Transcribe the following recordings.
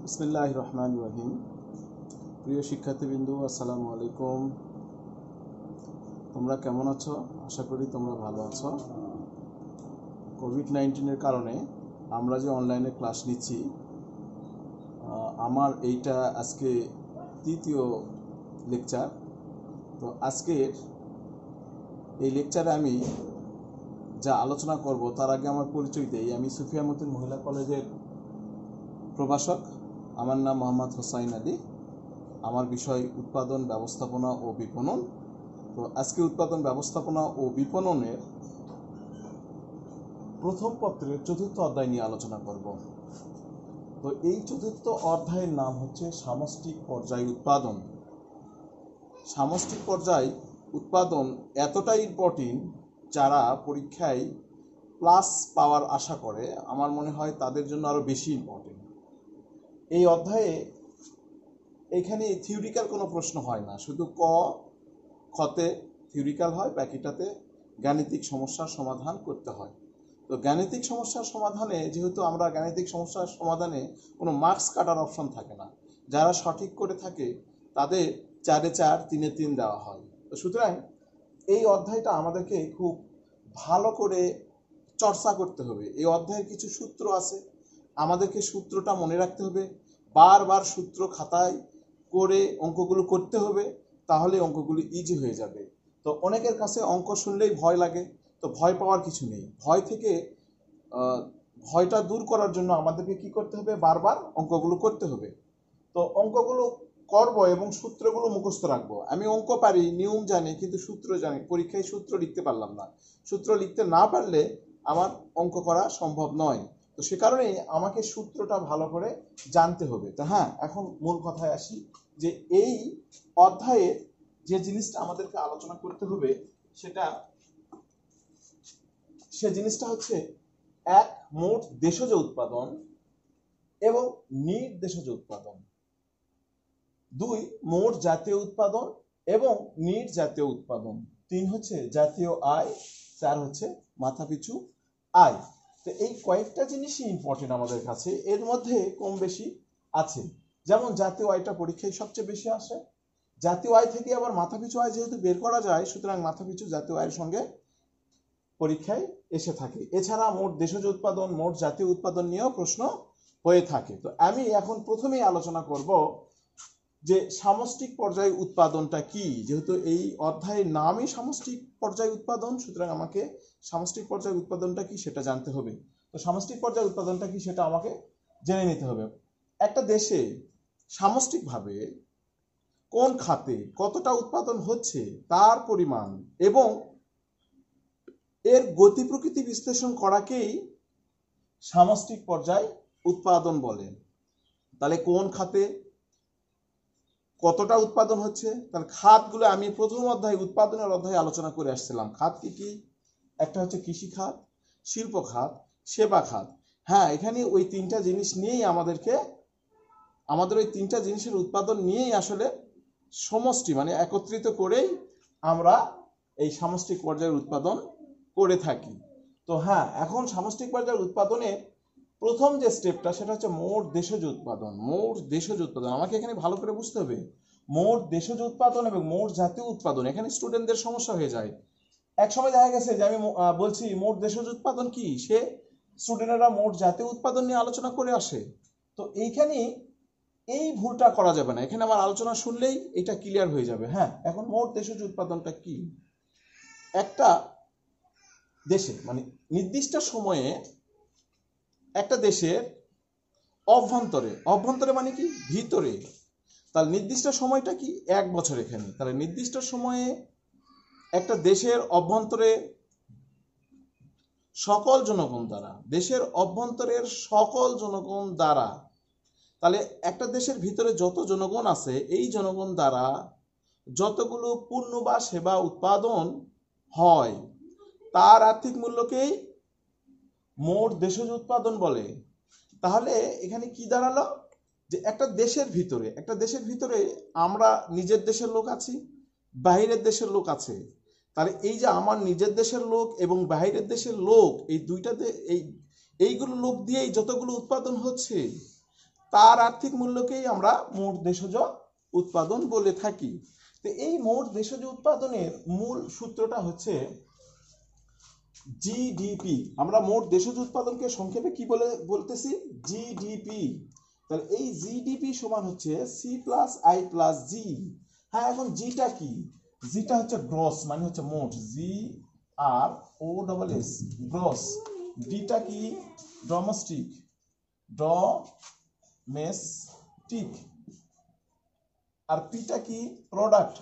বিসমিল্লাহির রহমানির রহিম। প্রিয় শিক্ষার্থীবৃন্দ, আসসালামু আলাইকুম। তোমরা কেমন আছো? আশা করি তোমরা ভালো আছো। কোভিড-19-এর কারণে আমরা যে অনলাইনে ক্লাস নিচ্ছি, আমার এইটা আজকে তৃতীয় লেকচার। তো আজকের এই লেকচারে আমি যা আলোচনা করব তার আগে আমার পরিচয় দেই। আমি সুফিয়া মতিন মহিলা কলেজের প্রভাষক। আমার নাম মোহাম্মদ হোসাইন আলী। আমার বিষয় উৎপাদন ব্যবস্থাপনা ও বিপণন। তো আজকে উৎপাদন ব্যবস্থাপনা ও বিপণনের প্রথম পত্রের চতুর্থ অধ্যায় নিয়ে আলোচনা করব। তো এই চতুর্থ অধ্যায়ের নাম হচ্ছে সামষ্টিক পর্যায় উৎপাদন। সামষ্টিক পর্যায় উৎপাদন এতটাই ইম্পর্টেন্ট, যারা পরীক্ষায় প্লাস পাওয়ার আশা করে, আমার মনে হয় তাদের জন্য আরও বেশি ইম্পর্টেন্ট। এই অধ্যায়ে এখানে থিওরিক্যাল কোনো প্রশ্ন হয় না, শুধু খতে থিওরিক্যাল হয়, বাকিটাতে গাণিতিক সমস্যার সমাধান করতে হয়। তো গাণিতিক সমস্যার সমাধানে যেহেতু আমরা গাণিতিক সমস্যার সমাধানে কোনো মার্কস কাটার অপশন থাকে না, যারা সঠিক করে থাকে তাদের 4-এ 4, 3-এ 3 দেওয়া হয়। তো সুতরাং এই অধ্যায়টা আমাদেরকে খুব ভালো করে চর্চা করতে হবে। এই অধ্যায়ের কিছু সূত্র আছে, আমাদেরকে সূত্রটা মনে রাখতে হবে, বারবার সূত্র খাতায় করে অঙ্কগুলো করতে হবে, তাহলে অঙ্কগুলো ইজি হয়ে যাবে। তো অনেকের কাছে অঙ্ক শুনলেই ভয় লাগে, তো ভয় পাওয়ার কিছু নেই। ভয়টা দূর করার জন্য আমাদেরকে কি করতে হবে? বারবার অঙ্কগুলো করতে হবে। তো অঙ্কগুলো করব এবং সূত্রগুলো মুখস্থ রাখবো। আমি অঙ্ক পারি, নিয়ম জানি, কিন্তু সূত্র জানি, পরীক্ষায় সূত্র লিখতে পারলাম না। সূত্র লিখতে না পারলে আমার অঙ্ক করা সম্ভব নয়। তো সে কারণে আমাকে সূত্রটা ভালো করে জানতে হবে। তো হ্যাঁ, এখন মূল কথায় আসি, যে এই অধ্যায়ে যে জিনিসটা আমাদেরকে আলোচনা করতে হবে সে জিনিসটা হচ্ছে 1. মোট দেশজ উৎপাদন এবং নির্দেশজ উৎপাদন। 2. মোট জাতীয় উৎপাদন এবং নির্জাতীয় উৎপাদন। 3 হচ্ছে জাতীয় আয়। 4 হচ্ছে মাথাপিছু আয়। তো এই কয়েকটা জিনিসই ইম্পর্টেন্ট আমাদের কাছে, এর মধ্যে কম বেশি আছে। যেমন জাতীয় আয়টা পরীক্ষায় সবচেয়ে বেশি আসে। জাতীয় আয় থেকে আবার মাথাপিছু আয় যেহেতু বের করা যায়, সুতরাং মাথাপিছু জাতীয় আয়ের সঙ্গে পরীক্ষায় এসে থাকে। এছাড়া মোট দেশজ উৎপাদন, মোট জাতীয় উৎপাদন নিয়েও প্রশ্ন হয়ে থাকে। তো আমি এখন প্রথমেই আলোচনা করব যে সামষ্টিক পর্যায় উৎপাদনটা কি। যেহেতু এই অধ্যায়ের নামই সামষ্টিক পর্যায় উৎপাদন, সুতরাং আমাকে সামষ্টিক পর্যায় উৎপাদনটা কি সেটা জানতে হবে। তো সামষ্টিক পর্যায় উৎপাদনটা কি সেটা আমাকে জেনে নিতে হবে। একটা দেশে সামষ্টিকভাবে কোন খাতে কতটা উৎপাদন হচ্ছে তার পরিমাণ এবং এর গতি প্রকৃতি বিশ্লেষণ করাকেই সামষ্টিক পর্যায় উৎপাদন বলে। তাহলে কোন খাতে কতটা উৎপাদন হচ্ছে, তাহলে খাতগুলো আমি প্রথম অধ্যায় উৎপাদনের অধ্যায়ে আলোচনা করে আসছিলাম। খাত কি কি? একটা হচ্ছে কৃষি খাত, শিল্প খাত, সেবা খাত। হ্যাঁ, এখানে ওই 3টা জিনিস নিয়েই আমাদের ওই 3টা জিনিসের উৎপাদন নিয়েই আসলে সমষ্টি মানে একত্রিত করেই আমরা এই সামষ্টিক পর্যায়ের উৎপাদন করে থাকি। তো হ্যাঁ, এখন সামষ্টিক পর্যায়ের উৎপাদনের প্রথম যে স্টেপটা সেটা হচ্ছে মোট দেশজ উৎপাদন। মোট দেশজ উৎপাদন আমাকে এখানে ভালো করে বুঝতে হবে। মোট দেশজ উৎপাদন এবং মোট জাতীয় উৎপাদন, এখানে স্টুডেন্টদের সমস্যা হয়ে যায়। এক সময় দেখা গেছে যে আমি বলছি মোট দেশজ উৎপাদন কি, সে স্টুডেন্টরা মোট জাতীয় উৎপাদন নিয়ে আলোচনা করে আসে। তো এইখানে এই ভুলটা করা যাবে না। এখানে আমার আলোচনা শুনলেই এটা ক্লিয়ার হয়ে যাবে। হ্যাঁ, এখন মোট দেশজ উৎপাদনটা কি? একটা দেশে মানে নির্দিষ্ট সময়ে একটা দেশের অভ্যন্তরে মানে কি? ভিতরে। তাহলে নির্দিষ্ট সময়টা কি? 1 বছর। এখানে তাহলে নির্দিষ্ট সময়ে একটা দেশের অভ্যন্তরে সকল জনগণ দ্বারা, দেশের অভ্যন্তরের সকল জনগণ দ্বারা, তাহলে একটা দেশের ভিতরে যত জনগণ আছে এই জনগণ দ্বারা যতগুলো পণ্য বা সেবা উৎপাদন হয় তার আর্থিক মূল্যকেই মোট দেশজ উৎপাদন বলে। তাহলে এখানে কি দাঁড়ালো? যে একটা দেশের ভিতরে আমরা নিজের দেশের লোক আছি, বাইরের দেশের লোক আছে। তাহলে এই যে আমার নিজের দেশের লোক এবং বাইরের দেশের লোক, এই দুইটাতে এইগুলো লোক দিয়েই যতগুলো উৎপাদন হচ্ছে, তার আর্থিক মূল্যকেই আমরা মোট দেশজ উৎপাদন বলে থাকি। তো এই মোট দেশজ উৎপাদনের মূল সূত্রটা হচ্ছে জিডিপি। আমরা মোট দেশজ উৎপাদনকে সংক্ষেপে কি বলে বলতেছি? জিডিপি। তাহলে এই জিডিপি সমান হচ্ছে সি প্লাস আই প্লাস জি। হ্যাঁ, এখন জিটা কি? জিটা হচ্ছে গ্রস, মানে হচ্ছে মোট, G R O double S, gross. ডিটা কি? Domestic, domestic. আর পিটা কি? Product,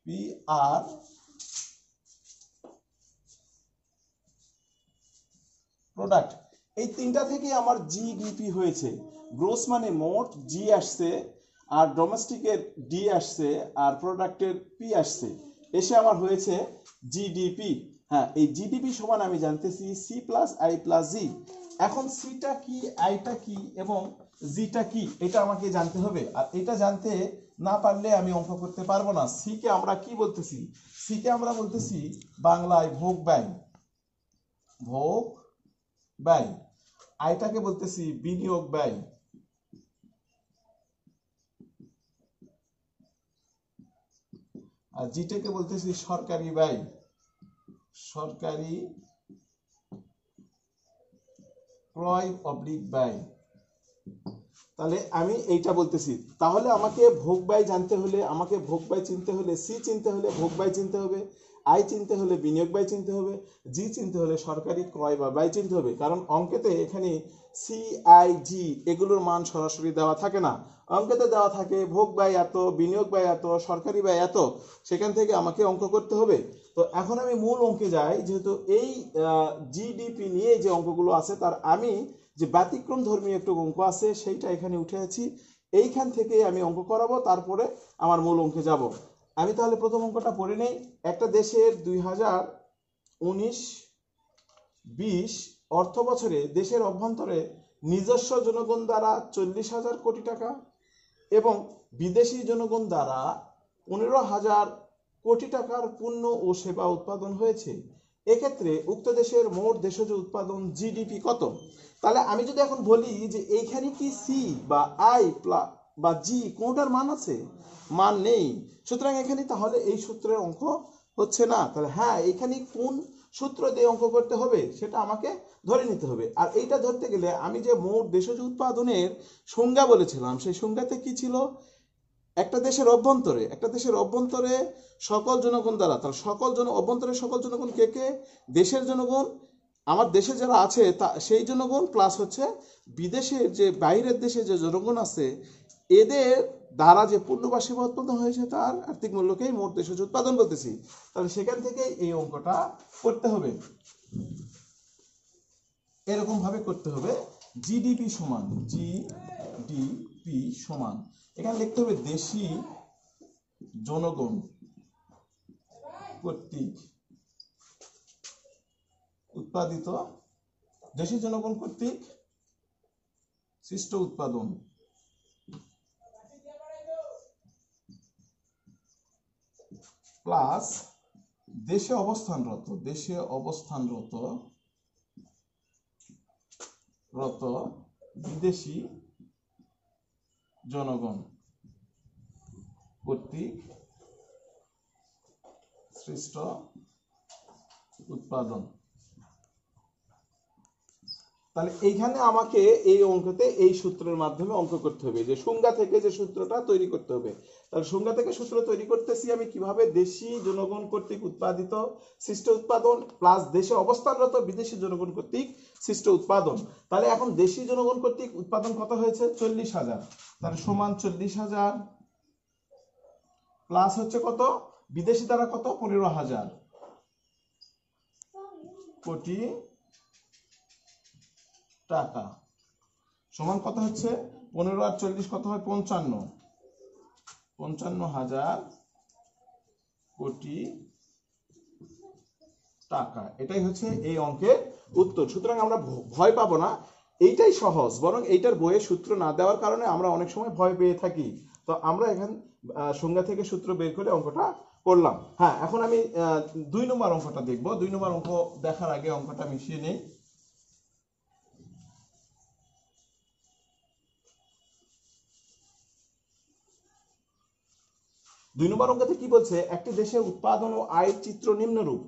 P R product. এই তিনটা থেকে আমার জিডিপি হয়েছে। গ্রোস মানে মোট, জি আসছে, আর ডোমেস্টিকের ডি আসছে, আর প্রোডাক্টের পি আসছে, এসে আমার হয়েছে জিডিপি। হ্যাঁ, এই জিডিপি সমান আমি জানতেছি সি প্লাস আই প্লাস জি। এখন সিটা কি, আইটা কি এবং জিটা কি, এটা আমাকে জানতে হবে। আর এটা জানতে না পারলে আমি অঙ্ক করতে পারবো না। সি কে আমরা কি বলতেছি? সি কে আমরা বলতেছি বাংলায় ভোগ ব্যয়, ভোগ ব্যয়। আয়টাকে বলতেছি বিনিয়োগ ব্যয়, আর জিটাকে বলতেছি সরকারি ব্যয়, সরকারি ক্রয় অবলিক ব্যয়। তাহলে আমি এইটা বলতেছি। তাহলে আমাকে ভোগ ব্যয় জানতে হলে, আমাকে ভোগ ব্যয় চিনতে হলে, সি চিনতে হলে ভোগ ব্যয় চিনতে হবে, আই চিনতে হলে বিনিয়োগ ব্যয় চিনতে হবে, জি চিনতে হলে সরকারি ক্রয় বা ব্যয় চিনতে হবে। কারণ অঙ্কেতে এখানে সি, আই, জি এগুলোর মান সরাসরি দেওয়া থাকে না। অঙ্কেতে দেওয়া থাকে ভোগ ব্যয় এত, বিনিয়োগ ব্যয় এত, সরকারি ব্যয় এত, সেখান থেকে আমাকে অঙ্ক করতে হবে। তো এখন আমি মূল অঙ্কে যাই। যেহেতু এই জিডিপি নিয়ে যে অঙ্কগুলো আছে, তার আমি যে ব্যতিক্রম ধর্মী একটু অঙ্ক আছে সেইটা এখানে উঠে আছি। এইখান থেকে আমি অঙ্ক করাবো, তারপরে আমার মূল অঙ্কে যাব। আমি তাহলে প্রথম অঙ্কটা পড়ে নেই। একটা দেশের 2019-20 অর্থ বছরে দেশের অভ্যন্তরে নিজস্ব জনগণ দ্বারা 40,000 কোটি টাকা এবং বিদেশি জনগণ দ্বারা 15,000 কোটি টাকার পণ্য ও সেবা উৎপাদন হয়েছে। এক্ষেত্রে উক্ত দেশের মোট দেশজ উৎপাদন জিডিপি কত? তাহলে আমি যদি এখন বলি যে এইখানে কি সি বা আই বা জি কোনটার মান আছে? মান নেই। সুতরাং এখানে তাহলে এই সূত্রের অঙ্ক হচ্ছে না। তাহলে হ্যাঁ, এখানে কোন সূত্র দিয়ে অঙ্ক করতে হবে সেটা আমাকে ধরে নিতে হবে। আর এইটা ধরতে গেলে আমি যে মোট দেশজ উৎপাদনের সংজ্ঞা বলেছিলাম, সেই সংজ্ঞাতে কি ছিল? একটা দেশের অভ্যন্তরে সকল জনগণ দ্বারা, তার অভ্যন্তরে সকল জনগণ কে কে? দেশের জনগণ, আমার দেশে যারা আছে তা সেই জনগণ, প্লাস হচ্ছে বিদেশের যে বাইরের দেশে যে জনগণ আছে এদের দ্বারা যে পণ্য বা সেবা উৎপাদন হয়েছে তার আর্থিক মূল্যকেই মোট দেশজ উৎপাদন বলতেছি। তাহলে সেখান থেকে এই অঙ্কটা করতে হবে, এরকম ভাবে করতে হবে। জিডিপি সমান, জিডিপি সমান, এখানে লিখতে হবে দেশি জনগণ কর্তৃক উৎপাদিত, দেশি জনগণ কর্তৃক সৃষ্ট উৎপাদন প্লাস দেশে অবস্থানরত বিদেশি জনগণ কর্তৃক সৃষ্ট উৎপাদন। তাহলে এইখানে আমাকে এই অঙ্কতে এই সূত্রের মাধ্যমে অঙ্ক করতে হবে, যে সংজ্ঞা থেকে যে সূত্রটা তৈরি করতে হবে। তাহলে সংজ্ঞা থেকে সূত্র তৈরি করতেছি আমি কিভাবে? দেশি জনগণ কর্তৃক উৎপাদিত সৃষ্ট উৎপাদন প্লাস দেশে অবস্থানরত বিদেশি জনগণ কর্তৃক সৃষ্ট উৎপাদন। তাহলে এখন দেশি জনগণ কর্তৃক উৎপাদন কত হয়েছে? 40,000। তাহলে সমান 40,000 প্লাস হচ্ছে কত? বিদেশি দ্বারা কত? 15,000 কোটি টাকা সমান কত হচ্ছে? 15 আর 40 কত হয়? 55,000 কোটি টাকা। এটাই হচ্ছে এই অঙ্কের উত্তর। সুতরাং আমরা ভয় পাবো না, এইটাই সহজ। বরং এইটার বইয়ে সূত্র না দেওয়ার কারণে আমরা অনেক সময় ভয় পেয়ে থাকি। তো আমরা এখানে সংজ্ঞা থেকে সূত্র বের করে অঙ্কটা করলাম। হ্যাঁ, এখন আমি 2 নম্বর অঙ্কটা দেখব। 2 নম্বর অঙ্ক দেখার আগে অঙ্কটা মিশিয়ে নেই। 2 নম্বর অঙ্কতে কি বলছে, একটি দেশে উৎপাদন ও আয়ের চিত্র নিম্নরূপ।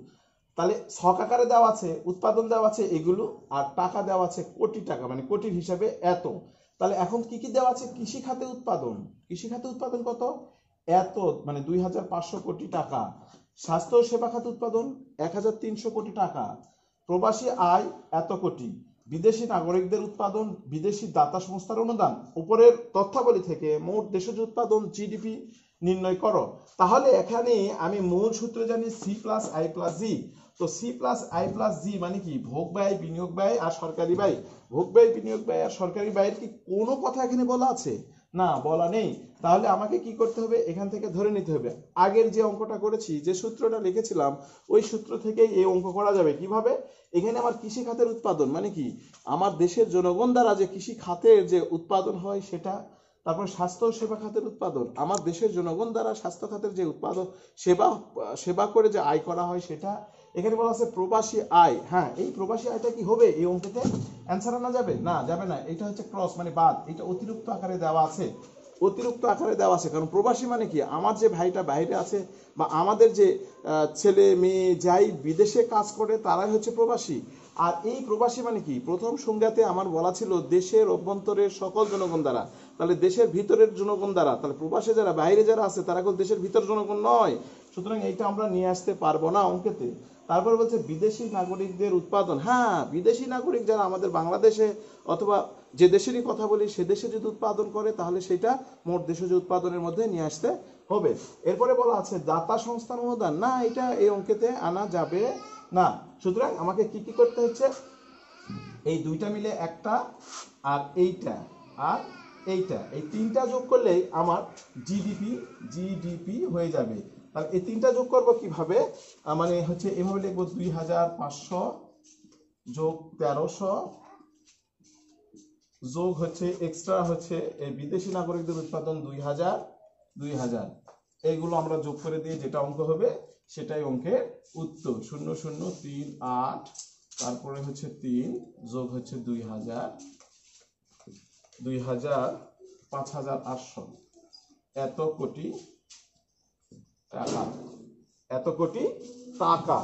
তাহলে ছক আকারে দেওয়া আছে, উৎপাদন দেওয়া আছে এগুলো, আর টাকা দেওয়া আছে কোটি টাকা, মানে কোটির হিসাবে এত। তাহলে এখন কি কি দেওয়া আছে, কৃষি খাতে উৎপাদন, কৃষি খাতে উৎপাদন কত, এত, মানে 2500 কোটি টাকা। স্বাস্থ্য ও সেবা খাতে উৎপাদন 1300 কোটি টাকা। প্রবাসী আয় এত কোটি। বিদেশি নাগরিকদের উৎপাদন, বিদেশি দাতা সংস্থার অনুদান। উপরের তথ্যাবলী থেকে মোট দেশজ উৎপাদন জিডিপি নির্ণয় করো। তাহলে এখানে আমি মূল সূত্র জানি সি প্লাস আই প্লাস জি। তো সি প্লাস আই প্লাস জি মানে কি, ভোগ ব্যয়, বিনিয়োগ ব্যয় আর সরকারি ব্যয়। ভোগ ব্যয়, বিনিয়োগ ব্যয় আর সরকারি ব্যয়ের কি কোনো কথা এখানে বলা আছে? না, বলা নেই। তাহলে আমাকে কি করতে হবে, এখান থেকে ধরে নিতে হবে আগের যে অঙ্কটা করেছি, যে সূত্রটা লিখেছিলাম, ওই সূত্র থেকেই এই অঙ্ক করা যাবে। কিভাবে, এখানে আমার কৃষি খাতের উৎপাদন মানে কি, আমার দেশের জনগণ দ্বারা যে কৃষি খাতের যে উৎপাদন হয় সেটা। তারপর স্বাস্থ্য ও সেবা খাতের উৎপাদন, আমার দেশের জনগণ দ্বারা স্বাস্থ্য খাতের যে উৎপাদন, সেবা করে যে আয় করা হয় সেটা। এখানে বলা আছে প্রবাসী আয়। হ্যাঁ, এই প্রবাসী আয়টা কি হবে এই অঙ্কেতে অ্যান্সার আনা যাবে? না, যাবে না। এটা হচ্ছে ক্রস মানে বাদ, এটা অতিরিক্ত আকারে দেওয়া আছে, অতিরিক্ত আকারে দেওয়া আছে। কারণ প্রবাসী মানে কি, আমার যে ভাইটা বাইরে আছে বা আমাদের যে ছেলে মেয়ে যাই বিদেশে কাজ করে তারাই হচ্ছে প্রবাসী। আর এই প্রবাসী মানে কি, প্রথম সংজ্ঞাতে আমার বলা ছিল দেশের অভ্যন্তরের সকল জনগণ দ্বারা। তাহলে দেশের ভিতরের জনগণ দ্বারা, তাহলে প্রবাসে যারা বাইরে যারা আছে তারা কেউ দেশের ভিতর জনগণ নয়। সুতরাং এইটা আমরা নিয়ে আসতে পারবো না অঙ্কেতে। তারপর বলছে বিদেশি নাগরিকদের উৎপাদন। হ্যাঁ, বিদেশি নাগরিক যারা আমাদের বাংলাদেশে অথবা যে দেশেরই কথা বলি সে দেশে যদি উৎপাদন করে তাহলে সেটা মোট দেশজ উৎপাদনের মধ্যে নিয়ে আসতে হবে। এরপরে বলা আছে দাতা সংস্থার অনুদান। না, এটা এই অঙ্কেতে আনা যাবে না। সুতরাং আমাকে কি কি করতে হচ্ছে, এই দুইটা মিলে একটা, আর এইটা, আর এইটা, এই তিনটা যোগ করলেই আমার জিডিপি হয়ে যাবে। তাহলে এই তিনটা যোগ করবো কিভাবে, মানে হচ্ছে এভাবে লিখবো 2500 যোগ 1300 যোগ হচ্ছে এক্সট্রা হচ্ছে এই বিদেশি নাগরিকদের উৎপাদন 2000 এইগুলো আমরা যোগ করে দিয়ে যেটা অঙ্ক হবে সেটাই অঙ্কের উত্তর। 0038, তারপরে হচ্ছে 3 যোগ হচ্ছে 2000 5800 এত কোটি টাকা, এত কোটি টাকা,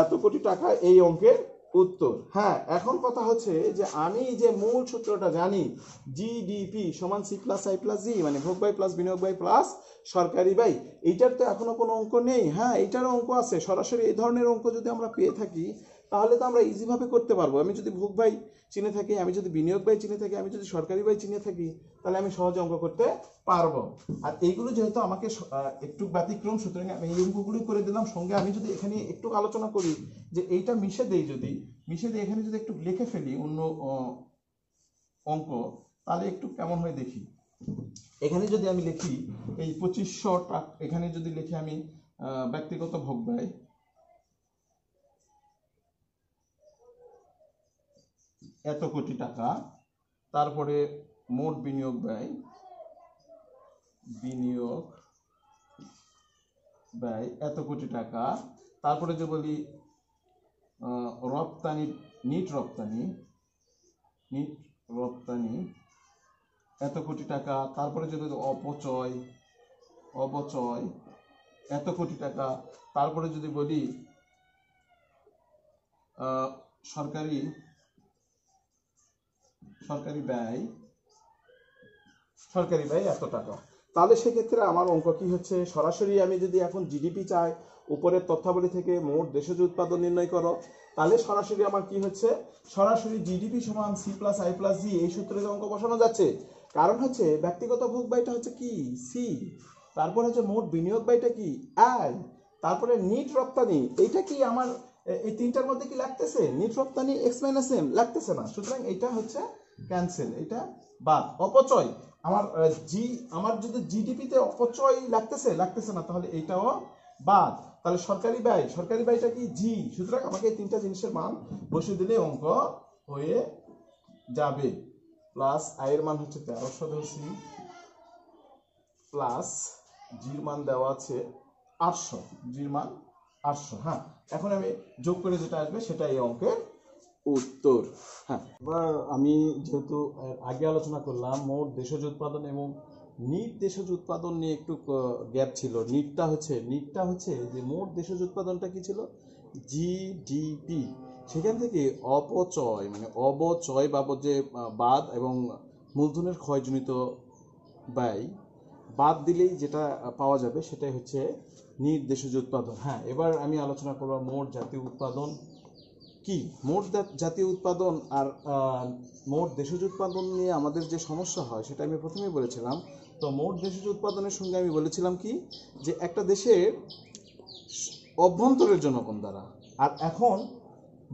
এত কোটি টাকা এই অঙ্কের উত্তর। হ্যাঁ, এখন কথা হচ্ছে যে আমি যে মূল সূত্রটা জানি, জিডিপি সমান সি প্লাস আই প্লাস জি, মানে ভোগ ব্যয় প্লাস বিনিয়োগ ব্যয় প্লাস সরকারি ব্যয়। এইটার তো এখনো কোনো অঙ্ক নেই। হ্যাঁ, এইটারও অঙ্ক আছে। সরাসরি এই ধরনের অঙ্ক যদি আমরা পেয়ে থাকি তাহলে তো আমরা ইজিভাবে করতে পারবো। আমি যদি ভোগ ব্যয় চিনে থাকি, আমি যদি বিনিয়োগ ব্যয় চিনে থাকি, আমি যদি সরকারি ব্যয় চিনে থাকি, তাহলে আমি সহজে অঙ্ক করতে পারবো। আর এইগুলো যেহেতু আমাকে একটু ব্যতিক্রম, সুতরাং আমি এই অঙ্কগুলি করে দিলাম। সঙ্গে আমি যদি এখানে একটু আলোচনা করি যে এইটা মিশে দেই, যদি মিশে দিয়ে এখানে যদি একটু লিখে ফেলি অন্য অঙ্ক, তাহলে একটু কেমন হয় দেখি। এখানে যদি আমি লিখি এই 2500 টাকা, এখানে যদি লিখি আমি ব্যক্তিগত ভোগ ব্যয় এত কোটি টাকা, তারপরে মোট বিনিয়োগ ব্যয় এত কোটি টাকা, তারপরে যে বলি রপ্তানি, নিট রপ্তানি এত কোটি টাকা, তারপরে যদি অপচয় এত কোটি টাকা, তারপরে যদি বলি সরকারি ব্যয় এত টাকা। তাহলে সেক্ষেত্রে আমার অঙ্ক কি হচ্ছে, সরাসরি আমি যদি এখন জিডিপি চাই, উপরের তথ্যাবলী থেকে মোট দেশজ উৎপাদন নির্ণয় করো, তাহলে সরাসরি আমার কি হচ্ছে, সরাসরি জিডিপি সমান সি প্লাস আই প্লাস জি, এই সূত্রে অঙ্ক বসানো যাচ্ছে। কারণ হচ্ছে ব্যক্তিগত ভোগ ব্যয়টা হচ্ছে কি সি, তারপর হচ্ছে মোট বিনিয়োগ ব্যয়টা কি আই, তারপরে নিট রপ্তানি এইটা কি আমার এই তিনটার মধ্যে কি লাগতেছে, নিট রপ্তানি এক্স মাইনাস এম লাগতেছে না। সুতরাং এটা হচ্ছে ক্যান্সেল, এটা বাদ। অপচয় আমার যদি জিডিপিতে অপচয় লাগতেছে না, তাহলে এইটাও বাদ। তাহলে সরকারি ব্যয়টা কি জি। সুতরাং আমাকে এই তিনটা জিনিসের মান বসিয়ে দিলে অঙ্ক হয়ে যাবে। প্লাস আয়ের মান হচ্ছে 1300 ধরছি, প্লাস জির মান দেওয়া আছে 800, জির মান 800। হ্যাঁ, এখন আমি যোগ করে যেটা আসবে সেটা এই অঙ্কের উত্তর। হ্যাঁ, এবার আমি যেহেতু আগে আলোচনা করলাম মোট দেশজ উৎপাদন এবং নিট দেশজ উৎপাদন নিয়ে একটু গ্যাপ ছিল। নিটটা হচ্ছে যে মোট দেশজ উৎপাদনটা কি ছিল, জিডিপি। সেখান থেকে অপচয় মানে অবচয় বাবদ যে বাদ এবং মূলধনের ক্ষয়জনিত ব্যয় বাদ দিলেই যেটা পাওয়া যাবে সেটাই হচ্ছে নিট দেশজ উৎপাদন। হ্যাঁ, এবার আমি আলোচনা করব মোট জাতীয় উৎপাদন কি। মোট জাতীয় উৎপাদন আর মোট দেশজ উৎপাদন নিয়ে আমাদের যে সমস্যা হয় সেটা আমি প্রথমেই বলেছিলাম। তো মোট দেশজ উৎপাদনের সঙ্গে আমি বলেছিলাম কি, যে একটা দেশের অভ্যন্তরের জনগণ দ্বারা। আর এখন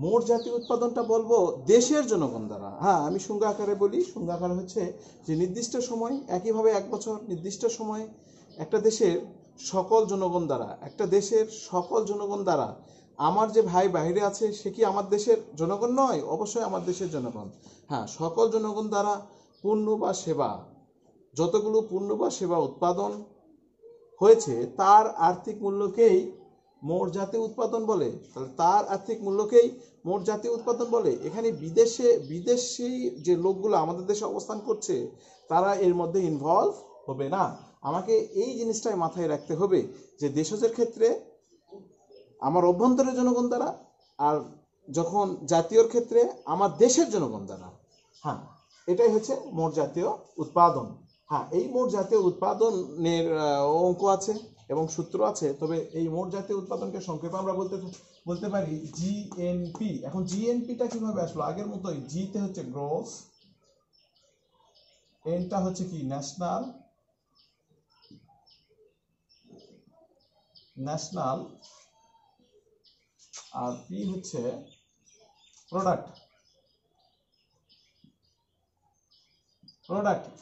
মোট জাতীয় উৎপাদনটা বলবো দেশের জনগণ দ্বারা। হ্যাঁ, আমি সংজ্ঞা আকারে বলি। সংজ্ঞা আকারে হচ্ছে যে নির্দিষ্ট সময়, একইভাবে 1 বছর নির্দিষ্ট সময় একটা দেশের সকল জনগণ দ্বারা, একটা দেশের সকল জনগণ দ্বারা। আমার যে ভাই বাইরে আছে সে কি আমার দেশের জনগণ নয়? অবশ্যই আমার দেশের জনগণ। হ্যাঁ, সকল জনগণ দ্বারা পণ্য বা সেবা, যতগুলো পণ্য বা সেবা উৎপাদন হয়েছে তার আর্থিক মূল্যকেই মোট জাতীয় উৎপাদন বলে। তাহলে তার আর্থিক মূল্যকেই মোট জাতীয় উৎপাদন বলে। এখানে বিদেশি যে লোকগুলো আমাদের দেশে অবস্থান করছে তারা এর মধ্যে ইনভলভ হবে না। আমাকে এই জিনিসটাই মাথায় রাখতে হবে যে দেশজের ক্ষেত্রে আমার অভ্যন্তরের জনগণ দ্বারা, আর যখন জাতীয়র ক্ষেত্রে আমার দেশের জনগণ দ্বারা। হ্যাঁ, এটাই হচ্ছে মোট জাতীয় উৎপাদন। হ্যাঁ, এই মোট জাতীয় উৎপাদনের অঙ্ক আছে এবং সূত্র আছে। তবে এই মোট জাতীয় উৎপাদনকে সংক্ষেপে আমরা বলতে পারি জিএনপি। এখন জিএনপিটা কিভাবে আসলো? আগের মতোই, জিতে হচ্ছে গ্রোস, এনটা হচ্ছে কি ন্যাশনাল, আর পি হচ্ছে প্রোডাক্ট।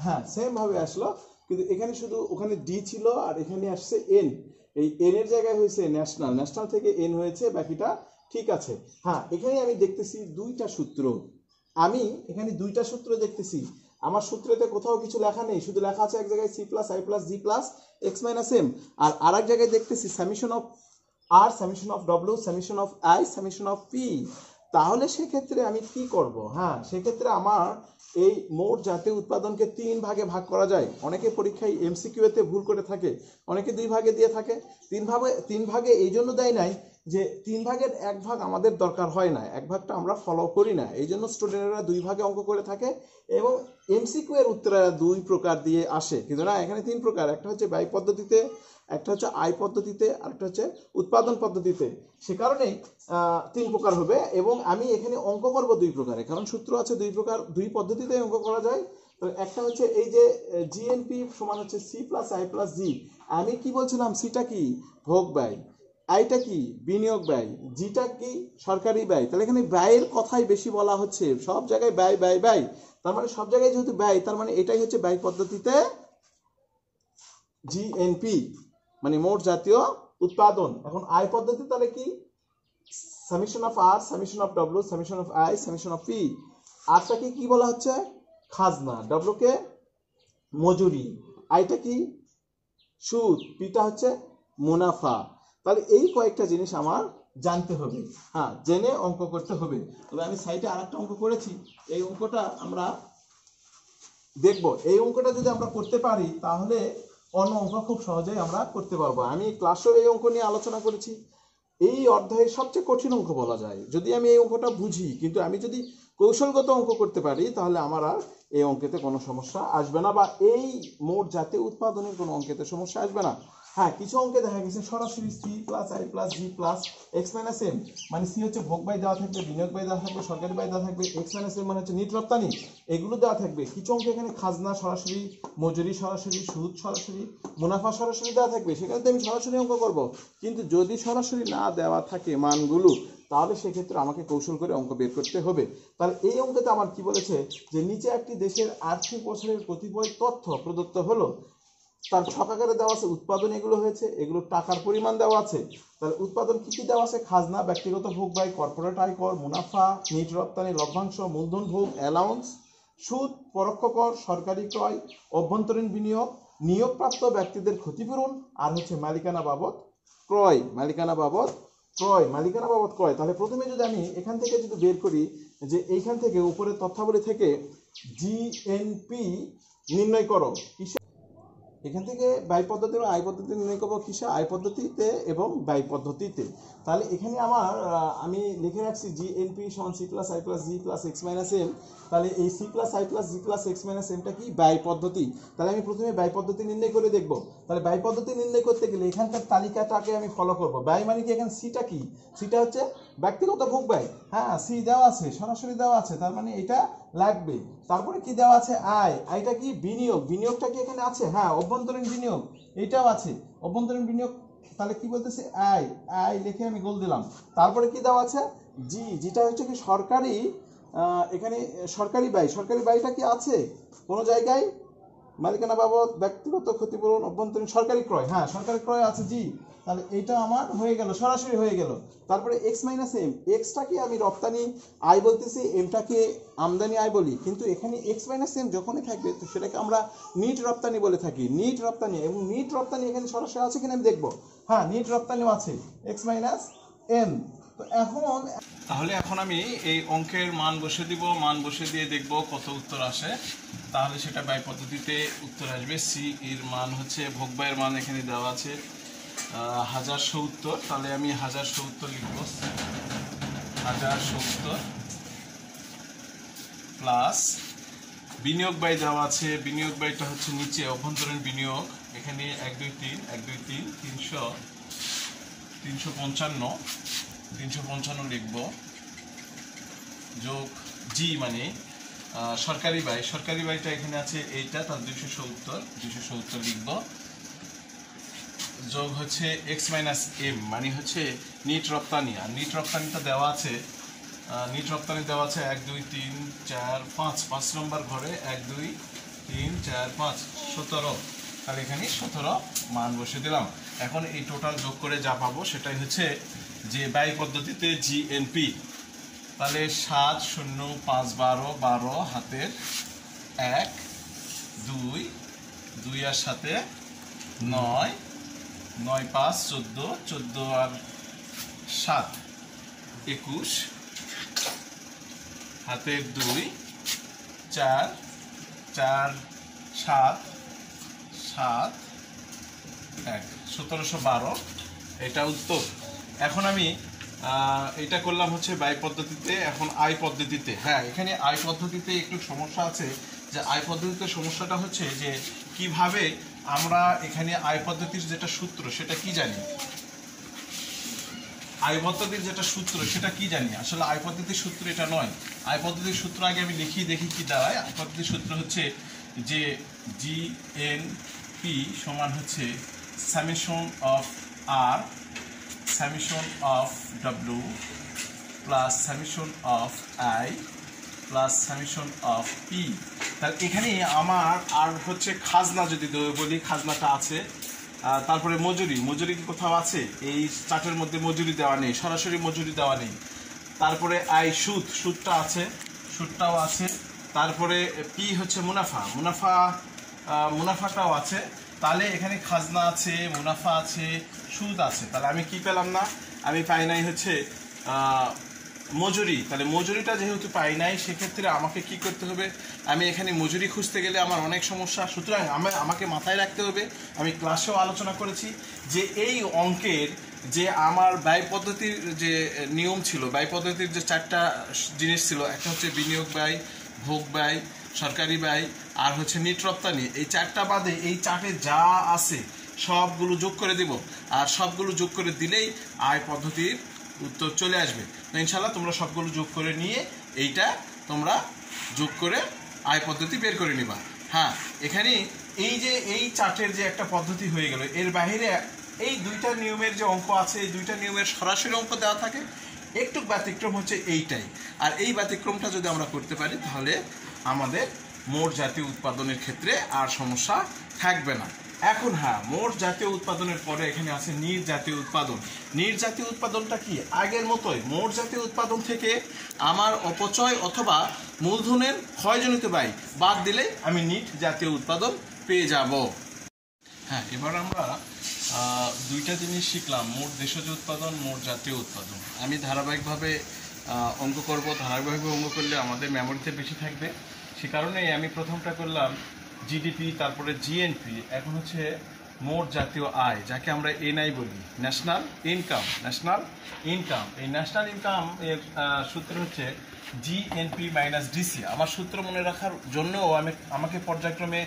হ্যাঁ, সেম ভাবে আসলো, কিন্তু এখানে শুধু ওখানে ডি ছিল আর এখানে আসছে এন। এই এন এর জায়গায় হয়েছে ন্যাশনাল থেকে এন হয়েছে, বাকিটা ঠিক আছে। হ্যাঁ, এখানে আমি দেখতেছি দুইটা সূত্র। আমি এখানে দুইটা সূত্র দেখতেছি। আমার সূত্রতে কোথাও কিছু লেখা নেই, শুধু লেখা আছে এক জায়গায় C plus I plus G plus X minus M, আর আরেক জায়গায় দেখতেছি summation of R, summation of W, summation of I, summation of P. তাহলে সেক্ষেত্রে আমি কি করব? হ্যাঁ, সেক্ষেত্রে আমার এই মোট জাতীয় উৎপাদনকে 3 ভাগে ভাগ করা যায়। অনেকে পরীক্ষায় এমসিকিউতে ভুল করে থাকে, অনেকে 2 ভাগে দিয়ে থাকে। 3 ভাগে এই জন্য দেয় নাই যে 3 ভাগের 1 ভাগ আমাদের দরকার হয় না, 1 ভাগটা আমরা ফলো করি না, এই জন্য স্টুডেন্টরা 2 ভাগে অঙ্ক করে থাকে এবং এমসিকিউ এর উত্তররা 2 প্রকার দিয়ে আসে। কিন্তু না, এখানে 3 প্রকার। একটা হচ্ছে ব্যয় পদ্ধতিতে, একটা হচ্ছে আয় পদ্ধতিতে, আর একটা হচ্ছে উৎপাদন পদ্ধতিতে। সে কারণেই 3 প্রকার হবে এবং আমি এখানে অঙ্ক করব 2 প্রকারে, কারণ সূত্র আছে 2 প্রকার, 2 পদ্ধতিতে অঙ্ক করা যায়। তো একটা হচ্ছে এই যে জিএনপি সমান হচ্ছে সি প্লাস আই প্লাস জি। আমি কি বলছিলাম? সিটা কি? ভোগ ব্যয়। আইটা কি? বিনিয়োগ ব্যয়। জিটা কি? সরকারি ব্যয়। তাহলে এখানে ব্যয়ের কথাই বেশি বলা হচ্ছে, সব জায়গায় ব্যয় ব্যয় ব্যয়। তার মানে সব জায়গায় যেহেতু ব্যয়, তার মানে এটাই হচ্ছে ব্যয় পদ্ধতিতে জিএনপি, মানে মোট জাতীয় উৎপাদন। এখন আয় পদ্ধতি তাহলে কি? Summation of R, summation of W, summation of I, summation of P. আরটাকে কি বলা হচ্ছে? খাজনা। ডব্লিউ কে মজুরি। আইটা কি? সুদ। পিটা হচ্ছে মুনাফা। তাহলে এই কয়েকটা জিনিস আমার জানতে হবে। হ্যাঁ, জেনে অঙ্ক করতে হবে। তবে আমি সাইডে আরেকটা অঙ্ক করেছি, এই অঙ্কটা আমরা দেখব। এই অঙ্কটা যদি আমরা করতে পারি তাহলে অন্য অঙ্ক খুব সহজেই আমরা করতে পারবো। আমি ক্লাসেও এই অঙ্ক নিয়ে আলোচনা করেছি। এই অধ্যায়ের সবচেয়ে কঠিন অঙ্ক বলা যায় যদি আমি এই অঙ্কটা বুঝি, কিন্তু আমি যদি কৌশলগত অঙ্ক করতে পারি তাহলে আমার আর এই অঙ্কেতে কোনো সমস্যা আসবে না, বা এই মোট জাতীয় উৎপাদনের কোনো অঙ্কেতে সমস্যা আসবে না। হ্যাঁ, কিছু অঙ্কে দেখা গেছে সরাসরি C plus I plus G plus X minus M, মানে সি হচ্ছে ভোগ ব্যয় দেওয়া থাকবে, বিনিয়োগ ব্যয় দেওয়া থাকবে, সরকারি ব্যয় দেওয়া থাকবে, এক্স মাইনাস এম মানে হচ্ছে নিট রপ্তানি, এগুলো দেওয়া থাকবে। কিছু অঙ্কে এখানে খাজনা সরাসরি, মজুরি সরাসরি, সুদ সরাসরি, মুনাফা সরাসরি দেওয়া থাকবে, সেখানে আমি সরাসরি অঙ্ক করব। কিন্তু যদি সরাসরি না দেওয়া থাকে মানগুলো, তাহলে সেক্ষেত্রে আমাকে কৌশল করে অঙ্ক বের করতে হবে। তাহলে এই অঙ্কতে আমার কি বলেছে যে নিচে একটি দেশের আর্থিক বছরের কতিপয় তথ্য প্রদত্ত হলো, তার ছক আকারে দেওয়া আছে উৎপাদন এগুলো হয়েছে, এগুলো টাকার পরিমাণ দেওয়া আছে। তাহলে উৎপাদন কি কি দেওয়া আছে? খাজনা, ব্যক্তিগত ভোগ ব্যয়, কর্পোরেট আয়কর, মুনাফা, নিট রপ্তানি, লভ্যাংশ, মূলধন ভোগ, অ্যালাউন্স, সুদ, পরোক্ষ কর, সরকারি ক্রয়, অভ্যন্তরীণ বিনিয়োগ, নিয়োগপ্রাপ্ত ব্যক্তিদের ক্ষতিপূরণ, আর হচ্ছে মালিকানা বাবদ ক্রয়। মালিকানা বাবদ ক্রয়। তাহলে প্রথমে যদি আমি এখান থেকে যদি বের করি যে এইখান থেকে উপরের তথ্যাবলী থেকে জিএনপি নির্ণয় করো, এখান থেকে ব্যয় পদ্ধতি এবং আয় পদ্ধতি নির্ণয় করবো কিসে? আয় পদ্ধতিতে এবং ব্যয় পদ্ধতিতে। তাহলে এখানে আমার আমি লিখে রাখছি GNP সমান C plus I plus G plus X minus M। তাহলে এই C plus I plus G plus X minus Mটা কি? ব্যয় পদ্ধতি। তাহলে আমি প্রথমে ব্যয় পদ্ধতি নির্ণয় করে দেখব। তাহলে ব্যয় পদ্ধতি নির্ণয় করতে গেলে এখানকার তালিকাটাকে আমি ফলো করব। ব্যয় মানে কি? এখানে সিটা কি? সিটা হচ্ছে ব্যক্তিগত ভোগ ব্যয়। হ্যাঁ, সি দেওয়া আছে, সরাসরি দেওয়া আছে, তার মানে এটা লাগবে। তারপরে কি দেওয়া আছে? আয়। আয়টা কি? বিনিয়োগ। বিনিয়োগটা কি এখানে আছে? হ্যাঁ, অভ্যন্তরীণ বিনিয়োগ এটাও আছে, অভ্যন্তরীণ বিনিয়োগ। তাহলে কি বলতেছে? আয়। আয় লিখে আমি গোল দিলাম। তারপরে কি দেওয়া আছে? জি। যেটা হচ্ছে কি সরকারি, এখানে সরকারি ব্যয়। সরকারি ব্যয়টা কি আছে কোনো জায়গায়? মালিকানা বাবদ, ব্যক্তিগত ক্ষতিপূরণ, অভ্যন্তরীণ, সরকারি ক্রয়। হ্যাঁ, সরকারি ক্রয় আছে, জি। তাহলে এটা আমার হয়ে গেল, সরাসরি হয়ে গেল। তারপরে এক্স মাইনাস এম। এক্সটাকে আমি রপ্তানি আয় বলতেছি, এমটাকে আমদানি আয় বলি, কিন্তু এখানে এক্স মাইনাস এম যখনই থাকবে তো সেটাকে আমরা নিট রপ্তানি বলে থাকি। নিট রপ্তানি, এবং নিট রপ্তানি এখানে সরাসরি আছে কিনা আমি দেখবো। হ্যাঁ, নিট রপ্তানিও আছে, এক্স মাইনাস এম। তো তাহলে এখন আমি এই অঙ্কের মান বসে দিব, মান বসে দিয়ে দেখব কত উত্তর আসে। তাহলে সেটা ব্যয় পদ্ধতিতে উত্তর আসবে। সি এর মান হচ্ছে, ভোগ ব্যয়ের মান এখানে দেওয়া আছে 1070। তাহলে আমি 1070 লিখব। 1070 প্লাস বিনিয়োগ ব্যয় দেওয়া আছে। বিনিয়োগ ব্যয়টা হচ্ছে নিচে অভ্যন্তরীণ বিনিয়োগ, এখানে 1 2 3 1 2 3 355 লিখব, যোগ জি মানে সরকারি ব্যয়। সরকারি ব্যয়টা এখানে আছে এইটা, তার 270 লিখব, যোগ হচ্ছে এক্স মাইনাস এম মানে হচ্ছে নিট রপ্তানি। আর নিট রপ্তানিটা দেওয়া আছে, নিট রপ্তানি দেওয়া আছে 1 2 3 4 5, 5 নম্বর ঘরে 1 2 3 4 5 17। তাহলে এখানে 17 মান বসে দিলাম। এখন এই টোটাল যোগ করে যা পাবো সেটাই হচ্ছে যে ব্যয় পদ্ধতিতে GNP। তাহলে 7 0 5 12 12 হাতের 1 2 2 আর সাথে 9 9 5 14 14 আর 7 21 হাতের 2 4 4 7 7 1 1712। এটা উত্তর। এখন আমি এটা করলাম হচ্ছে ব্যয় পদ্ধতিতে। এখন আয় পদ্ধতিতে, হ্যাঁ এখানে আয় পদ্ধতিতে একটু সমস্যা আছে। যে আয় পদ্ধতিতে সমস্যাটা হচ্ছে যে কিভাবে আমরা এখানে আয় পদ্ধতির যেটা সূত্র সেটা কি জানি, আয় পদ্ধতির যেটা সূত্র সেটা কি জানি। আসলে আয় পদ্ধতির সূত্র এটা নয়। আয় পদ্ধতির সূত্র আগে আমি লিখি, দেখি কি দাঁড়ায়। আয় পদ্ধতির সূত্র হচ্ছে যে GNP সমান হচ্ছে summation of R summation of W plus summation of I plus summation of P। তাহলে এখানে আমার আর হচ্ছে খাজনা যদি বলি, খাজনাটা আছে। তারপরে মজুরি, মজুরি কি কোথাও আছে? এই চার্টের মধ্যে মজুরি দেওয়া নেই, সরাসরি মজুরি দেওয়া নেই। তারপরে আয়, সুদ, সুদটা আছে, সুদটাও আছে। তারপরে পি হচ্ছে মুনাফা, মুনাফাটাও আছে। তাহলে এখানে খাজনা আছে, মুনাফা আছে, সুদ আছে। তাহলে আমি কি পেলাম না? আমি পাই নাই হচ্ছে মজুরি। তাহলে মজুরিটা যেহেতু পাই নাই, সেক্ষেত্রে আমাকে কি করতে হবে? আমি এখানে মজুরি খুঁজতে গেলে আমার অনেক সমস্যা। সুতরাং আমাকে মাথায় রাখতে হবে, আমি ক্লাসেও আলোচনা করেছি যে এই অঙ্কের যে আমার ব্যয় পদ্ধতির যে নিয়ম ছিল, ব্যয় পদ্ধতির যে 4টা জিনিস ছিল, একটা হচ্ছে বিনিয়োগ ব্যয়, ভোগ ব্যয়, সরকারি ব্যয়, আর হচ্ছে নিট রপ্তানি। এই 4টা বাদে এই চার্টে যা আছে সবগুলো যোগ করে দিব। আর সবগুলো যোগ করে দিলেই আয় পদ্ধতির উত্তর চলে আসবে। তো ইনশাল্লাহ তোমরা সবগুলো যোগ করে নিয়ে এইটা তোমরা যোগ করে আয় পদ্ধতি বের করে নিবা। হ্যাঁ, এখানে এই যে এই চার্টের যে একটা পদ্ধতি হয়ে গেল, এর বাইরে এই 2টা নিয়মের যে অঙ্ক আছে, এই 2টা নিয়মের সরাসরি অঙ্ক দেওয়া থাকে। একটু ব্যতিক্রম হচ্ছে এইটাই। আর এই ব্যতিক্রমটা যদি আমরা করতে পারি তাহলে আমাদের মোট জাতীয় উৎপাদনের ক্ষেত্রে আর সমস্যা থাকবে না। এখন হ্যাঁ, মোট জাতীয় উৎপাদনের পরে এখানে আছে নিট জাতীয় উৎপাদন। নিট জাতীয় উৎপাদনটা কি? আগের মতোই মোট জাতীয় উৎপাদন থেকে আমার অপচয় অথবা মূলধনের ক্ষয়জনিত ব্যয় বাদ দিলে আমি নিট জাতীয় উৎপাদন পেয়ে যাব। হ্যাঁ, এবার আমরা 2টা জিনিস শিখলাম, মোট দেশজ উৎপাদন, মোট জাতীয় উৎপাদন। আমি ধারাবাহিকভাবে অঙ্ক করব। ধারাবাহিকভাবে অঙ্ক করলে আমাদের মেমোরিতে বেশি থাকবে। সে কারণেই আমি প্রথমটা করলাম জিডিপি, তারপরে জিএনপি, এখন হচ্ছে মোট জাতীয় আয়, যাকে আমরা এনআই বলি, ন্যাশনাল ইনকাম। ন্যাশনাল ইনকাম, এই ন্যাশনাল ইনকাম এর সূত্র হচ্ছে জিএনপি মাইনাস ডিসি। আমার সূত্র মনে রাখার জন্যও আমাকে পর্যায়ক্রমে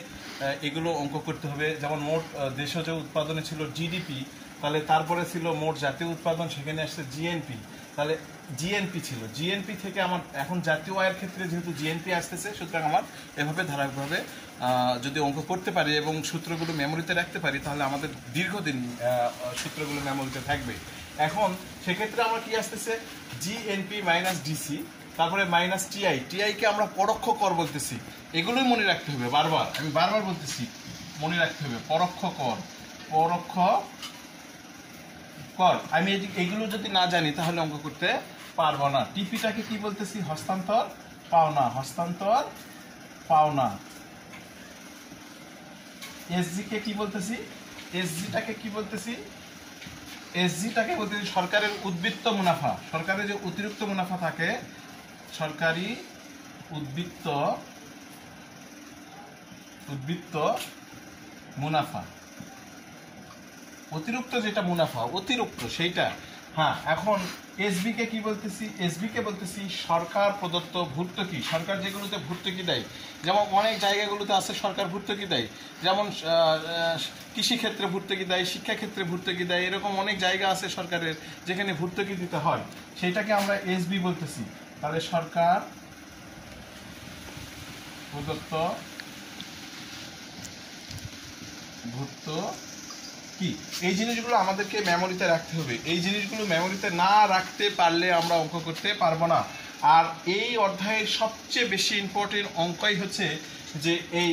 এগুলো অঙ্ক করতে হবে। যেমন মোট দেশজ উৎপাদনে ছিল জিডিপি, তাহলে তারপরে ছিল মোট জাতীয় উৎপাদন, সেখানে আসছে জিএনপি, তাহলে জিএনপি ছিল। জিএনপি থেকে আমার এখন জাতীয় আয়ের ক্ষেত্রে যেহেতু জিএনপি আসতেছে, সুতরাং আমার এভাবে ধারাবাহিকভাবে যদি অঙ্ক করতে পারি এবং সূত্রগুলো মেমোরিতে রাখতে পারি, তাহলে আমাদের দীর্ঘদিন সূত্রগুলো মেমোরিতে থাকবে। এখন সেক্ষেত্রে আমার কি আসতেছে, জিএনপি মাইনাস ডিসি, তারপরে মাইনাস টিআই। টিআইকে আমরা পরোক্ষ কর বলতেছি, এগুলোই মনে রাখতে হবে। আমি বারবার বলতেছি, মনে রাখতে হবে পরোক্ষ কর, পরোক্ষ কর। আমি এগুলো যদি না জানি তাহলে অঙ্ক করতে পারবো না। টিপিটাকে কি বলতেছি, হস্তান্তর পাওনা, হস্তান্তর পাওনা। এসজি কে কি বলতেছি, এসজিটাকে কি বলতেছি, এসজিটাকে বলতেছি সরকারের উদ্বৃত্ত মুনাফা। সরকারের যে অতিরিক্ত মুনাফা থাকে, সরকারি উদ্বৃত্ত মুনাফা, অতিরিক্ত যেটা মুনাফা অতিরিক্ত সেইটা। হ্যাঁ, এখন এসবি কে কি বলতেছি, এসবি কে বলতেছি সরকার প্রদত্ত ভর্তুকি। সরকার যেগুলোতে ভর্তুকি দেয়, যেমন অনেক জায়গাগুলোতে আছে সরকার ভর্তুকি দেয়, যেমন কৃষিক্ষেত্রে ভর্তুকি দেয়, শিক্ষাক্ষেত্রে ভর্তুকি দেয়, এরকম অনেক জায়গা আছে সরকারের যেখানে ভর্তুকি দিতে হয়, সেইটাকে আমরা এসবি বলতেছি। তাহলে সরকার প্রদত্ত ভর্তুকি, এই জিনিসগুলো আমাদেরকে মেমোরিতে রাখতে হবে। এই জিনিসগুলো মেমোরিতে না রাখতে পারলে আমরা অঙ্ক করতে পারবো না। আর এই অধ্যায়ের সবচেয়ে বেশি ইম্পর্টেন্ট অঙ্কই হচ্ছে যে এই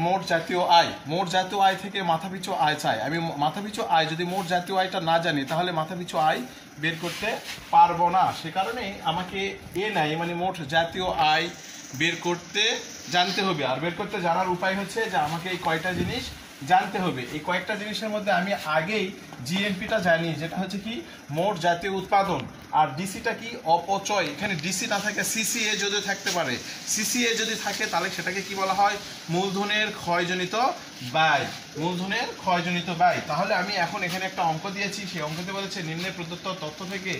মোট জাতীয় আয়। মোট জাতীয় আয় থেকে মাথাপিছু আয় চাই। আমি মাথাপিছু আয় যদি মোট জাতীয় আয়টা না জানি, তাহলে মাথাপিছু আয় বের করতে পারবো না। সে কারণে আমাকে এনআই মানে মোট জাতীয় আয় বের করতে জানতে হবে। আর বের করতে জানার উপায় হচ্ছে যে আমাকে এই কয়টা জিনিস জানতে হবে। এই কয়েকটা জিনিসের মধ্যে আমি আগেই জিএনপিটা জানি, যেটা হচ্ছে কি মোট জাতীয় উৎপাদন। আর ডিসিটা কি, অপচয়। এখানে ডিসি না থাকে সিসিএ যদি থাকতে পারে, সিসিএ যদি থাকে তাহলে সেটাকে কি বলা হয়, মূলধনের ক্ষয়জনিত ব্যয়, মূলধনের ক্ষয়জনিত ব্যয়। তাহলে আমি এখন এখানে একটা অঙ্ক দিয়েছি, সেই অঙ্কতে বলেছে নিম্নে প্রদত্ত তথ্য থেকে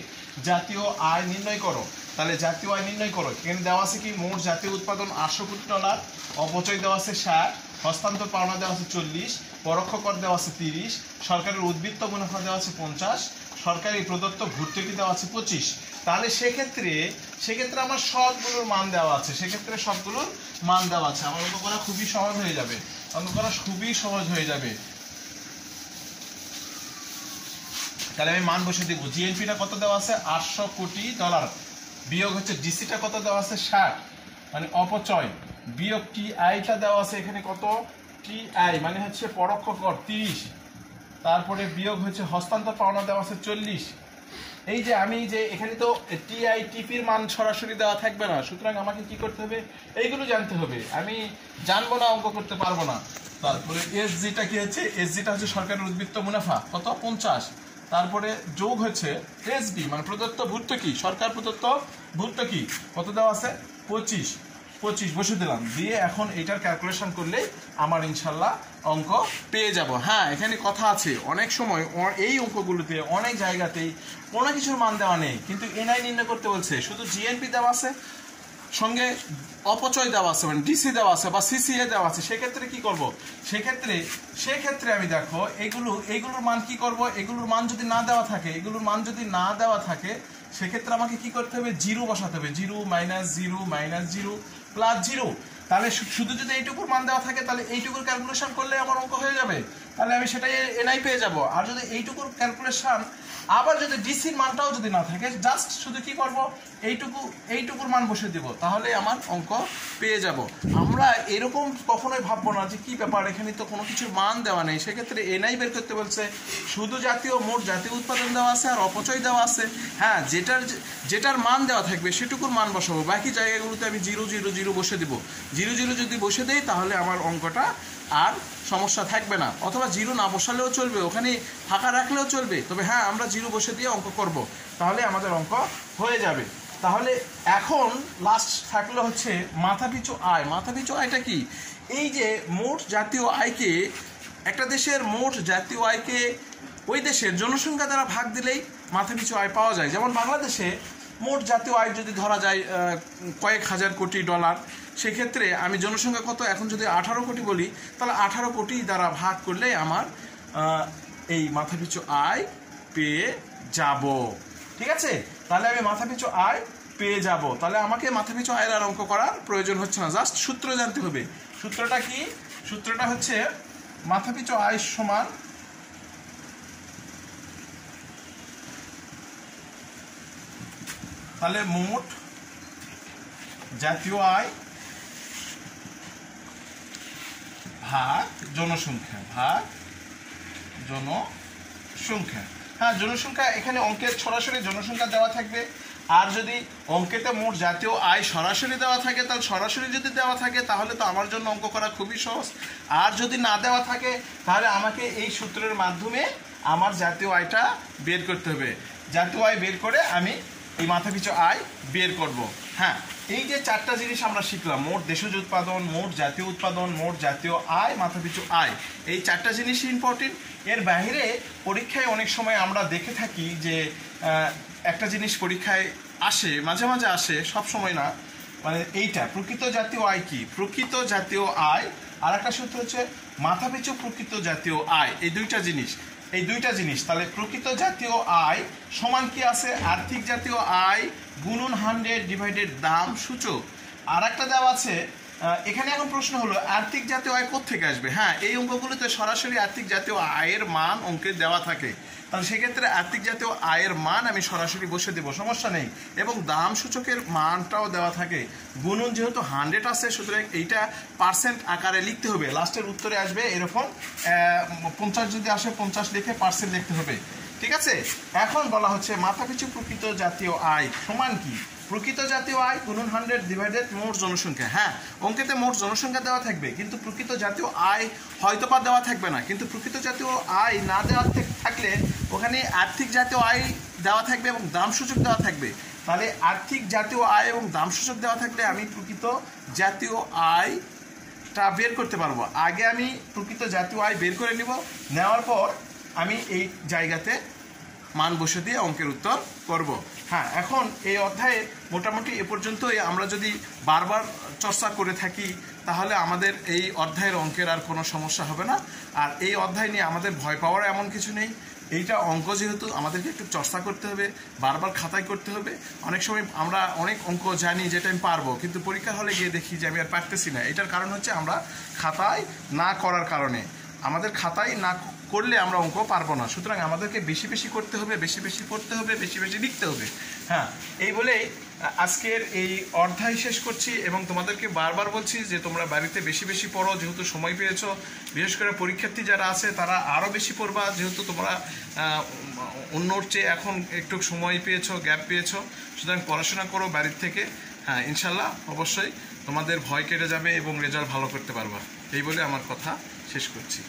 জাতীয় আয় নির্ণয় করো। তাহলে জাতীয় আয় নির্ণয় করো, এখানে দেওয়া আছে কি মোট জাতীয় উৎপাদন 800 কোটি ডলার, অপচয় দেওয়া আছে 60, হস্তান্তর পাওনা দেওয়া আছে 40, পরোক্ষ কর দেওয়া আছে 30, সরকারের উদ্বৃত্ত মুনাফা দেওয়া আছে 50, সরকারি প্রদত্ত ভর্তুকি দেওয়া আছে 25। তাহলে সেক্ষেত্রে আমার সবগুলোর মান দেওয়া আছে, সবগুলোর মান দেওয়া আছে। আমার অঙ্ক করা খুবই সহজ হয়ে যাবে, তাহলে আমি মান বসে দিব। জিএনপিটা কত দেওয়া আছে, 800 কোটি ডলার, বিয়োগ হচ্ছে ডিসিটা কত দেওয়া আছে 60 মানে অপচয়, বিয়োগ টিআইটা দেওয়া আছে এখানে কত, টিআই মানে হচ্ছে পরোক্ষ কর 30, তারপরে বিয়োগ হচ্ছে হস্তান্তর পাওনা দেওয়া আছে 40। এই যে আমি যে এখানে তো টিআই টিপির মান সরাসরি দেওয়া থাকবে না, সুতরাং আমাকে কি করতে হবে, এইগুলো জানতে হবে। আমি জানবো না, অঙ্ক করতে পারবো না। তারপরে এসজিটা কি হচ্ছে, এসজিটা হচ্ছে সরকারের উদ্বৃত্ত মুনাফা কত 50, তারপরে যোগ হচ্ছে এসবি মানে প্রদত্ত ভর্তুকি, সরকার প্রদত্ত ভর্তুকি কত দেওয়া আছে 25 বসে দিলাম, দিয়ে এখন এটার ক্যালকুলেশন করলে আমার ইনশাল্লাহ অঙ্ক পেয়ে যাব। হ্যাঁ, এখানে কথা আছে, অনেক সময় এই অঙ্কগুলোতে অনেক জায়গাতেই কোনো কিছুর মান দেওয়া নেই, কিন্তু এনআই নির্ণয় করতে বলছে, শুধু জিএনপি দেওয়া আছে, সঙ্গে অপচয় দেওয়া আছে মানে ডিসি দেওয়া আছে বা সিসিএ দেওয়া আছে। সেক্ষেত্রে কি করব, সেক্ষেত্রে আমি দেখো এইগুলোর মান কি করব, এগুলোর মান যদি না দেওয়া থাকে, সেক্ষেত্রে আমাকে কি করতে হবে, জিরো বসাতে হবে, 0 - 0 +0। তাহলে শুধু যদি এইটুকুর মান দেওয়া থাকে, তাহলে এইটুকুর ক্যালকুলেশন করলে আমার অঙ্ক হয়ে যাবে, তাহলে আমি সেটাই এনআই পেয়ে যাব। আর যদি এইটুকুর ক্যালকুলেশন, আবার যদি ডিসির মানটাও যদি না থাকে, জাস্ট শুধু কি করব, এইটুকুর মান বসে দিব, তাহলে আমার অঙ্ক পেয়ে যাব। আমরা এরকম কখনোই ভাববো না যে কি ব্যাপার, এখানে তো কোনো কিছুর মান দেওয়া নেই। সেক্ষেত্রে এনআই বের করতে বলছে, শুধু মোট জাতীয় উৎপাদন দেওয়া আছে আর অপচয় দেওয়া আছে। হ্যাঁ, যেটার মান দেওয়া থাকবে সেটুকুর মান বসাবো, বাকি জায়গাগুলোতে আমি 0 0 0 বসে দিব। 0 0 যদি বসে দেই, তাহলে আমার অঙ্কটা আর সমস্যা থাকবে না। অথবা 0 না বসালেও চলবে, ওখানে ফাঁকা রাখলেও চলবে, তবে হ্যাঁ আমরা 0 বসে দিয়ে অঙ্ক করব, তাহলে আমাদের অঙ্ক হয়ে যাবে। তাহলে এখন লাস্ট থাকলো হচ্ছে মাথাপিছু আয়। মাথাপিছু আয়টা কি, এই যে মোট জাতীয় আয়কে, একটা দেশের মোট জাতীয় আয়কে ওই দেশের জনসংখ্যা দ্বারা ভাগ দিলেই মাথাপিছু আয় পাওয়া যায়। যেমন বাংলাদেশে মোট জাতীয় আয় যদি ধরা যায় কয়েক হাজার কোটি ডলার, সেক্ষেত্রে আমি জনসংখ্যা কত, এখন যদি 18 কোটি বলি, তাহলে 18 কোটি দ্বারা ভাগ করলে আমার এই মাথাপিছু আয় পেয়ে যাব। ঠিক আছে, তাহলে আমি মাথাপিছু আয় পেয়ে যাব। তাহলে আমাকে মাথাপিছু আয়ের আর অঙ্ক করার প্রয়োজন হচ্ছে না, জাস্ট সূত্র জানতে হবে। সূত্রটা কি? সূত্রটা হচ্ছে মাথাপিছু আয় সমান তাহলে মোট জাতীয় আয় ভাগ জনসংখ্যা, ভাগ জনসংখ্যা। হ্যাঁ, জনসংখ্যা এখানে অঙ্কের সরাসরি জনসংখ্যা দেওয়া থাকবে। আর যদি অঙ্কেতে মোট জাতীয় আয় সরাসরি দেওয়া থাকে, তাহলে সরাসরি যদি দেওয়া থাকে তাহলে তো আমার জন্য অঙ্ক করা খুবই সহজ। আর যদি না দেওয়া থাকে তাহলে আমাকে এই সূত্রের মাধ্যমে আমার জাতীয় আয়টা বের করতে হবে। জাতীয় আয় বের করে আমি এই মাথাপিছু আয় বের করব। হ্যাঁ, এই যে 4টা জিনিস আমরা শিখলাম, মোট দেশজ উৎপাদন, মোট জাতীয় উৎপাদন, মোট জাতীয় আয়, মাথাপিছু আয়, এই 4টা জিনিসই ইম্পর্টেন্ট। এর বাইরে পরীক্ষায় অনেক সময় আমরা দেখে থাকি যে একটা জিনিস পরীক্ষায় আসে, মাঝে মাঝে আসে, সব সময় না, মানে এইটা প্রকৃত জাতীয় আয় কি, প্রকৃত জাতীয় আয়, আর একটা সূত্র হচ্ছে মাথাপিছু প্রকৃত জাতীয় আয়। এই দুইটা জিনিস তাহলে প্রকৃত জাতীয় আয় সমান কি আছে, আর্থিক জাতীয় আয় গুণন 100 ডিভাইডেড দাম সূচক। আর একটা দেওয়া আছে এখানে। এখন প্রশ্ন হলো আর্থিক জাতীয় আয় কোত্থেকে আসবে? হ্যাঁ, এই অঙ্কগুলোতে সরাসরি আর্থিক জাতীয় আয়ের মান অঙ্কে দেওয়া থাকে, তাহলে সেক্ষেত্রে আর্থিক জাতীয় আয়ের মান আমি সরাসরি বসে দেবো, সমস্যা নেই। এবং দাম সূচকের মানটাও দেওয়া থাকে। গুণন যেহেতু 100 আছে, সুতরাং এইটা পার্সেন্ট আকারে লিখতে হবে। লাস্টের উত্তরে আসবে এরকম 50 যদি আসে 50 লিখে পার্সেন্ট লিখতে হবে। ঠিক আছে, এখন বলা হচ্ছে মাথাপিছু প্রকৃত জাতীয় আয় সমান কি? প্রকৃত জাতীয় আয় গুণন 100 ডিভাইডেড মোট জনসংখ্যা। হ্যাঁ, অঙ্কেতে মোট জনসংখ্যা দেওয়া থাকবে, কিন্তু প্রকৃত জাতীয় আয় হয়তোবা দেওয়া থাকবে না। কিন্তু প্রকৃত জাতীয় আয় না দেওয়া থাকলে ওখানে আর্থিক জাতীয় আয় দেওয়া থাকবে এবং দাম সূচক দেওয়া থাকবে। তাহলে আর্থিক জাতীয় আয় এবং দাম সূচক দেওয়া থাকলে আমি প্রকৃত জাতীয় আয়টা বের করতে পারবো। আগে আমি প্রকৃত জাতীয় আয় বের করে নিব, নেওয়ার পর আমি এই জায়গাতে মান বসে দিয়ে অঙ্কের উত্তর করব। হ্যাঁ, এখন এই অধ্যায়ে মোটামুটি এ পর্যন্তই। আমরা যদি বারবার চর্চা করে থাকি তাহলে আমাদের এই অধ্যায়ের অঙ্কের আর কোনো সমস্যা হবে না। আর এই অধ্যায় নিয়ে আমাদের ভয় পাওয়ার এমন কিছু নেই। এইটা অঙ্ক যেহেতু আমাদেরকে একটু চর্চা করতে হবে, বারবার খাতায় করতে হবে। অনেক সময় আমরা অনেক অঙ্ক জানি যেটা আমি পারবো, কিন্তু পরীক্ষার হলে গিয়ে দেখি যে আমি আর পারতেছি না। এটার কারণ হচ্ছে আমরা খাতায় না করার কারণে। আমাদের খাতায় না করলে আমরা অঙ্ক পারবো না। সুতরাং আমাদেরকে বেশি বেশি করতে হবে, বেশি বেশি পড়তে হবে, বেশি বেশি লিখতে হবে। হ্যাঁ, এই বলেই আজকের এই অধ্যায় শেষ করছি এবং তোমাদেরকে বারবার বলছি যে তোমরা বাড়িতে বেশি বেশি পড়ো, যেহেতু সময় পেয়েছো। বিশেষ করে পরীক্ষার্থী যারা আছে তারা আরও বেশি পড়বা, যেহেতু তোমরা অন্যর চেয়ে এখন একটু সময় পেয়েছো, গ্যাপ পেয়েছো। সুতরাং পড়াশোনা করো বাড়ির থেকে। হ্যাঁ, ইনশাল্লাহ অবশ্যই তোমাদের ভয় কেটে যাবে এবং রেজাল্ট ভালো করতে পারবা। এই বলে আমার কথা শেষ করছি।